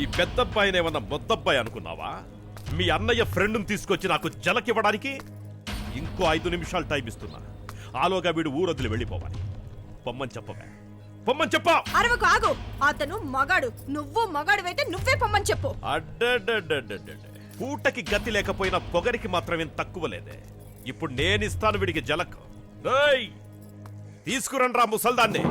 ఈ పెద్దబ్బాయిని ఏమన్నా మొద్దబ్బాయి అనుకున్నావా? మీ అన్నయ్య ఫ్రెండ్ని తీసుకొచ్చి నాకు జలకివ్వడానికి ఇంకో 5 నిమిషాలు టైం ఇస్తున్నా. ఆలోగా వీడు ఊరొదిలి వెళ్ళిపోవాలి. పొమ్మని చెప్పవే, పొమ్మని చెప్పా. అరవకు, ఆగు. అతను మగాడు, నువ్వు మగాడివైతే నువ్వే పొమ్మని చెప్పు. పూటకి గతి లేకపోయినా పొగరికి మాత్రమేం తక్కువ లేదే. ఇప్పుడు నేనిస్తాను వీడికి జలక్. తీసుకురండ్రా ముసల్దాన్ని.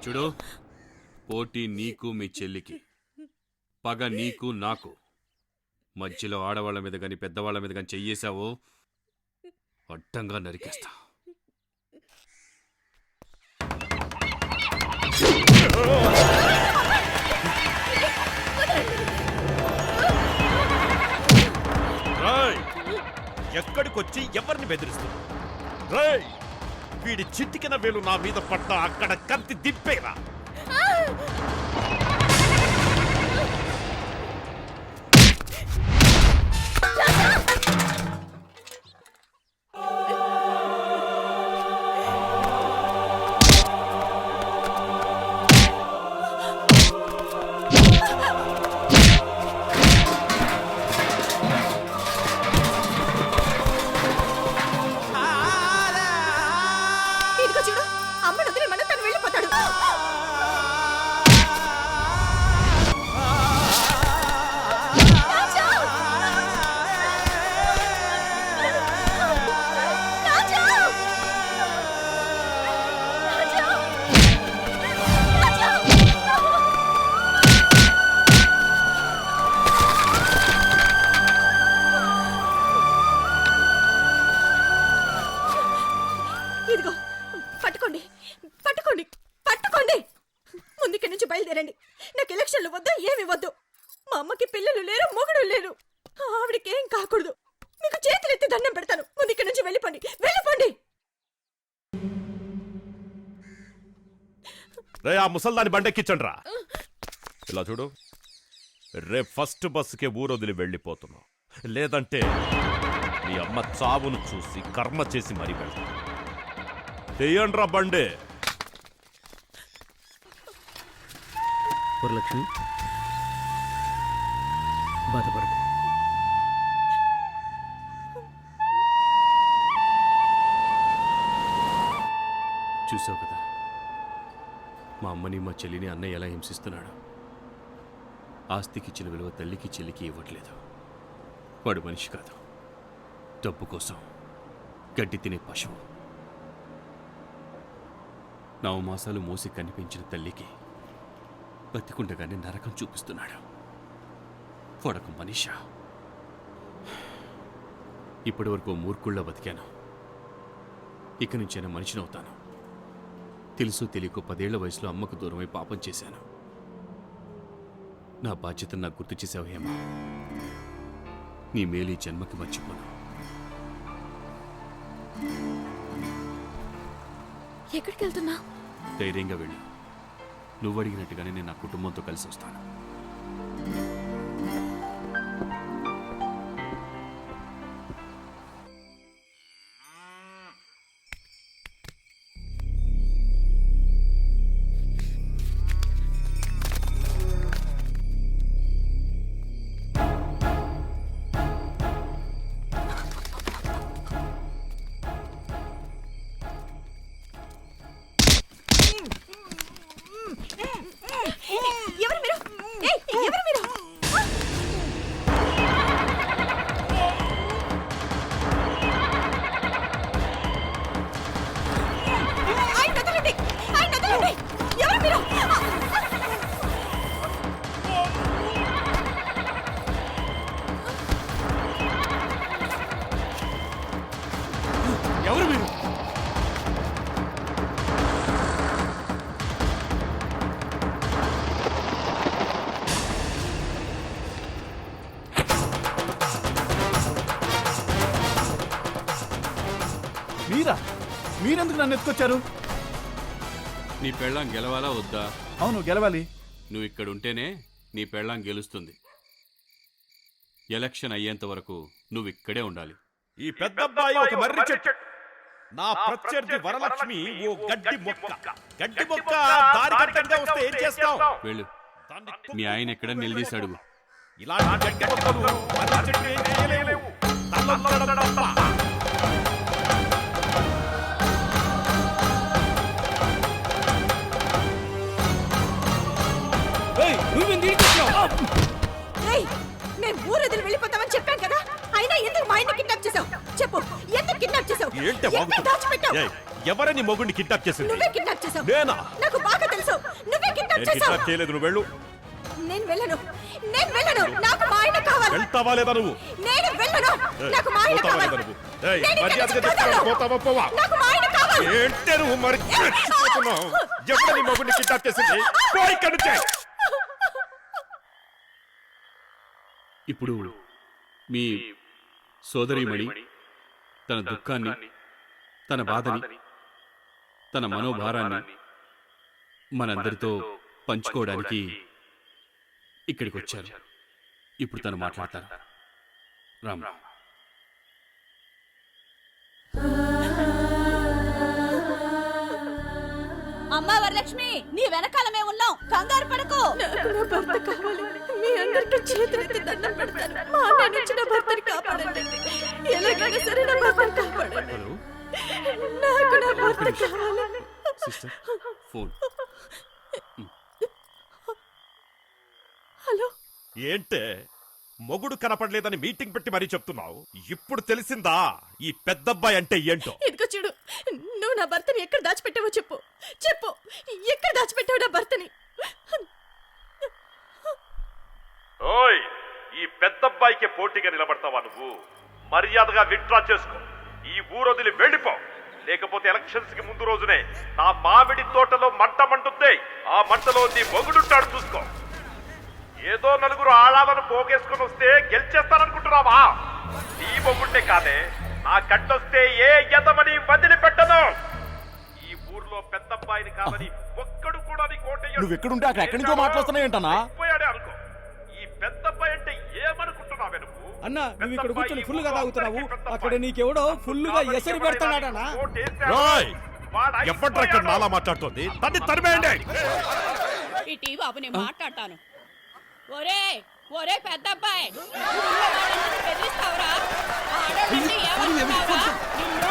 చూడు, పోటీ నీకు మీ చెల్లికి, పగ నీకు నాకు. మధ్యలో ఆడవాళ్ల మీద గాని పెద్దవాళ్ల మీద గాని చెయ్యేశావో అడ్డంగా నరికేస్తా. ఎక్కడికొచ్చి ఎవరిని బెదిరిస్తున్నా? వీడి చిట్టికిన వేలు నా మీద పడ్డ అక్కడ కత్తి దింపేరా. బయలుదేరండి. నాకు ఎలక్షన్లు వద్దు, ఏమి వద్దు. మా అమ్మకి పిల్లలు లేరు, మొగుడు లేరు. ఆవిడకి ఏం కాకూడదు. మీకు చేతులెత్తి దండం పెడతాను. ముందు ఇక్కడి నుంచి వెళ్ళిపోండి, వెళ్ళిపోండి. ఆ ముసల్దాన్ని బండెక్కించండి రా. ఇలా చూడు, రేపు ఫస్ట్ బస్సుకే ఊరొదిలి వెళ్ళిపోతున్నావు. లేదంటే మీ అమ్మ చావును చూసి కర్మ చేసి మరీ వెళ్తా. చెయ్యండి రా బండే. వరలక్ష్మి, బాధపడకు. చూసావు కదా, మా అమ్మని మా చెల్లిని అన్నయ్య ఎలా హింసిస్తున్నాడు. ఆస్తికి ఇచ్చిన విలువ తల్లికి చెల్లికి ఇవ్వట్లేదు. వాడు మనిషి కాదు, డబ్బు కోసం గడ్డి తినే పశువు. 9 మాసాలు మోసి కనిపించిన తల్లికి బతికుండగానే నరకం చూపిస్తున్నాడు. వాడొక మనిషా? ఇప్పటి వరకు మూర్ఖుళ్ళ బతికాను. ఇక నుంచైనా మనిషినవుతాను. తెలుసు తెలియకు 10 ఏళ్ల వయసులో అమ్మకు దూరమై పాపం చేశాను. నా బాధ్యతను నాకు గుర్తు చేసావు హేమా. నీ మేలు ఈ జన్మకి మర్చిపోను. ఎక్కడికి వెళ్తున్నా? ధైర్యంగా వెళ్ళు. నువ్వు అడిగినట్టుగానే నేను నా కుటుంబంతో కలిసి వస్తాను. ఎవరు మీరు? ఎవరు మీరు? మీరెందుకు నన్ను ఎత్తుకొచ్చారు? నీ పెళ్ళాం గెలవాలా వద్దా? అవును, గెలవాలి. నువ్వు ఇక్కడ ఉంటేనే నీ పెళ్ళాం గెలుస్తుంది. ఎలక్షన్ అయ్యేంత వరకు నువ్వు ఇక్కడే ఉండాలి. ఈ పెద్దబ్బాయి ఒక మర్రి చెట్టు, నా ప్రత్యర్థి వరలక్ష్మి ఓ గడ్డి మొక్క. గడ్డి మొక్క దారి గడ్డంగా వస్తే ఏం చేస్తావు? వెళ్ళు, మీ ఆయన ఎక్కడ నిలదీసి అడుగు. ఇలాంటి గడ్డి మొక్కలు మర్రి చెట్టు ఏం చేయలేవు. తల్లొల్లడం తప్ప. ఏయ్, మేము ఊరొదిలి వెళ్ళిపోతామని చెప్పాం కదా, అయినా ఎందుకు మా ఆయన్ని కిడ్నాప్ చేసావు? చెప్పు, ఎందుకు కిడ్నాప్ చేసావు? ఏంటి ఎక్కడ దాచిపెట్టావు? ఎవరని మొగుడిని కిడ్నాప్ చేసింది? నువ్వే కిడ్నాప్ చేసావు. నేనా? నాకు బాగా తెలుసు, నువ్వే కిడ్నాప్ నేను చేసావు. కిడ్నాప్ చేయలేదు, నువ్వు వెళ్ళు. నేను వెళ్ళను, నేను వెళ్ళను. నాకు మా ఆయన కావాలి. వెళ్తావా లేదా నువ్వు? నేను వెళ్ళను, నాకు మా ఆయన పోతావా కావాలి. లేదా నువ్వు? ఏయ్, నేను ఇక్కడ మర్యాదగా నుంచి చెప్తాను, కదలను. పోతావా పోవా? నాకు మా ఆయన కావాలి. ఏంటే నువ్వు మరి రెచ్చిపోతున్నావు? ఎవరని మొగుడిని కిడ్నాప్ చేసింది? పో ఇక్కడి నుంచి. ఇప్పుడు మీ సోదరీమణి తన దుఃఖాన్ని, తన బాధని, తన మనోభారాన్ని మనందరితో పంచుకోవడానికి ఇక్కడికి వచ్చారు. ఇప్పుడు తను మాట్లాడతారు. రామ్, అమ్మా వరలక్ష్మి, నీ వెనకాల మేము ఉన్నాం, కంగారు పడకు. నాకు నా భర్త కావాలి. మీ అందరికీ చేతులెత్తి దండం పెడతాను. మా అన్నయ్య నుంచి నా భర్తని కాపాడండి. ఎలాగైనా సరే నా భర్తని కాపాడండి. హలో నాకు నా భర్త కావాలి. Sister, phone. హలో, ఏంటే మొగుడు కనపడలేదని మీటింగ్ పెట్టి మరీ చెప్తున్నావు? ఇప్పుడు తెలిసిందా ఈ పెద్దబ్బాయి అంటే ఏంటో? ఇదిగో చూడు, నువ్వు నా భర్తని ఎక్కడ దాచిపెట్టావో చెప్పు. చెప్పు, ఎక్కడ దాచిపెట్టావు నా భర్తని? ఓయ్, ఈ పెద్దబ్బాయికి పోటీగా నిలబడతావా నువ్వు? మర్యాదగా విత్డ్రా చేసుకో. ఈ ఊరొదిలి వెళ్ళిపో, లేకపోతే ఎలక్షన్స్ కి ముందు రోజునే నా మామిడి తోటలో మంట మంటుంది. ఆ మంటలో నీ మొగుడుంటాడు, చూసుకో. ఏదో నలుగురు ఆళాలను పోగేసుకుని వస్తే గెలిచేస్తాననుకుంటున్నావా? నీ మొగుండే కాదే, నా గడ్డొస్తే ఏ ఎదమని వదిలిపెట్టను. ఈ ఊర్లో పెద్దబ్బాయిని కాదని ఒక్కడు కూడా నీ కోటయ్య. నువ్వు ఎక్కడుంటే అక్కడ ఎక్కడి నుంచో మాట్లాడుతున్నాయంటనా? పోయాడే అనుకో. ఈ పెద్దబ్బాయి అంటే ఏమనుకుంటున్నావే నువ్వు? అన్నా, నువ్వు ఇక్కడ కూర్చొని ఫుల్ గా తాగుతున్నావు, అక్కడ నీకెవడో ఫుల్ గా ఎసరు పెడతాడనా? ఎప్పటి ఇక్కడ నాలా మాట్లాడుతోంది? తన్ని తరిమేయండి. ఇటీ బాబు, నేను మాట్లాడతాను. ఒరే ఒరే పెద్దబ్బాయి, బెదిరిస్తావురా? ఆడోళ్ళంటే ఏమనుకున్నావురా? నిన్ను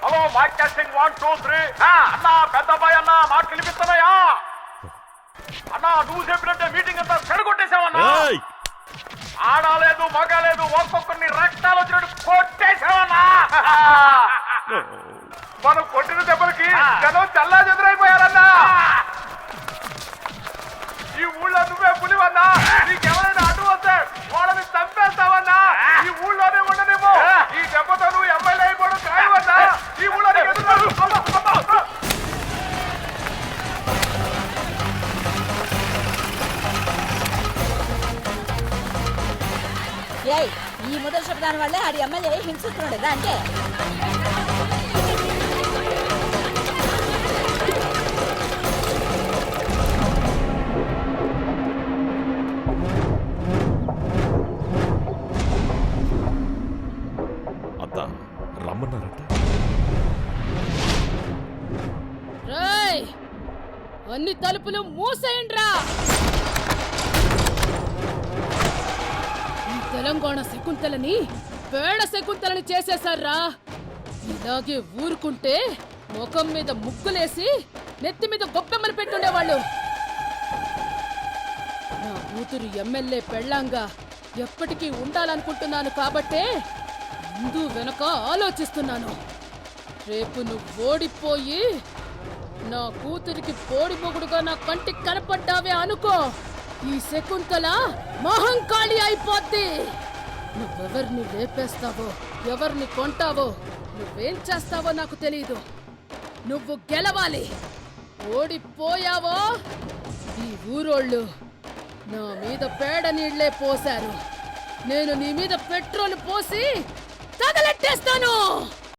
హలో, మైక్ టెస్టింగ్ 1 2 3. అన్నా, పెద్దబ్బాయి అన్నా, మాట వినిపిస్తున్నాయా? అన్నా, నువ్వు చెప్పినట్టే మీటింగ్ అంతా చెడగొట్టేశావన్నా. ఆడలేదు మగలేదు, ఒక్కొక్కరిని రక్తాలు వచ్చినట్టు కొట్టేశావన్నా. మనం కొట్టిన దెబ్బలకి జనం చల్లా చెదురైపోయారన్నా. ఈ ఊళ్ళో నువ్వే పులివన్నా. నీకెవరైనా అడ్డు వస్తే వాళ్ళని చంపేస్తావన్నా. ఈ ఊళ్ళోనే ఉండనేమో. ఈ దెబ్బతో నువ్వు ఎమ్మెల్యే అయిపోవడం ఖాయమన్నా. ఈ ఊళ్ళో ఏయ్, ఈ మొదటి శబ్దాన్ని వల్లే ఆడి ఎమ్మెల్యే హింసిస్తున్నాడు కదా అంటే. అత్త రమ్మన్నారంట. రేయ్, అన్ని తలుపులు మూసేయండ్రా. ఈ తెలంగాణ శకుంతలని పేడ శకుంతలని చేసేశారా. ఇలాగే ఊరుకుంటే ముఖం మీద ముక్కులేసి నెత్తి మీద గొప్పెమ్మలు పెట్టుండేవాళ్ళు. నా కూతురు ఎమ్మెల్యే పెళ్ళాంగా ఎప్పటికీ ఉండాలనుకుంటున్నాను కాబట్టే ముందు వెనక ఆలోచిస్తున్నాను. రేపు నువ్వు ఓడిపోయి నా కూతురికి పోడి మొగుడుగా నా కంటికి కనపడ్డావే అనుకో, ఈ శకుంతల మహంకాళి అయిపోద్ది. నువ్వెవర్ని లేపేస్తావో, ఎవరిని కొంటావో, నువ్వేం చేస్తావో నాకు తెలీదు. నువ్వు గెలవాలి. ఓడిపోయావో ఈ ఊరోళ్ళు నా మీద పేడ నీళ్లే పోశారు. నేను నీ మీద పెట్రోల్ పోసి తగలెట్టేస్తాను.